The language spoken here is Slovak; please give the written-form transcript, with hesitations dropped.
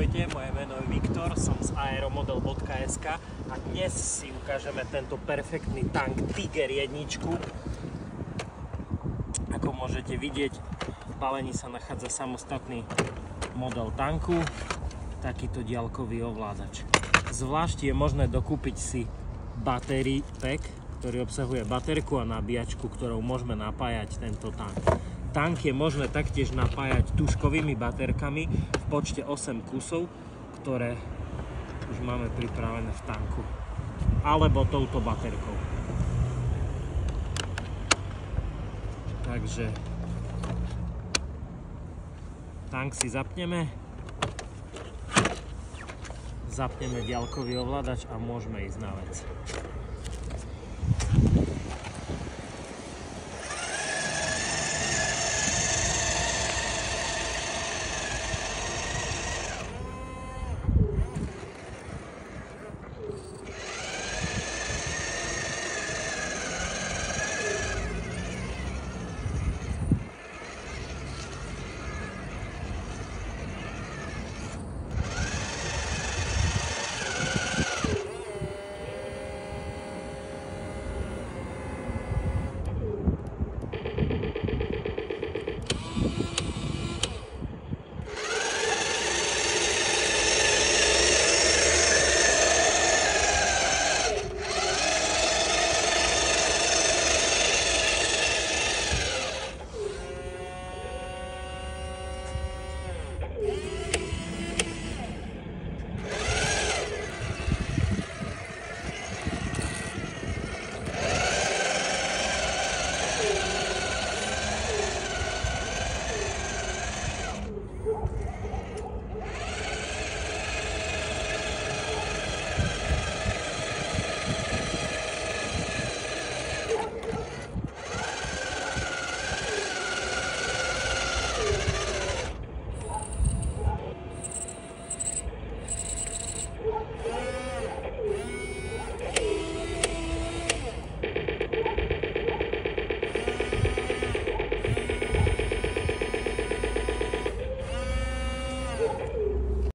Ahojte, moje meno je Viktor, som z aeromodel.sk a dnes si ukážeme tento perfektný tank Tiger 1. Ako môžete vidieť, v balení sa nachádza samostatný model tanku, takýto diaľkový ovládač. Zvlášť je možné dokúpiť si battery pack, ktorý obsahuje baterku a nabíjačku, ktorou môžeme napájať tento tank. Tank je možné taktiež napájať tužkovými baterkami v počte 8 kusov, ktoré už máme pripravené v tanku, alebo touto baterkou. Takže tank si zapneme diaľkový ovládač a môžeme ísť na vec.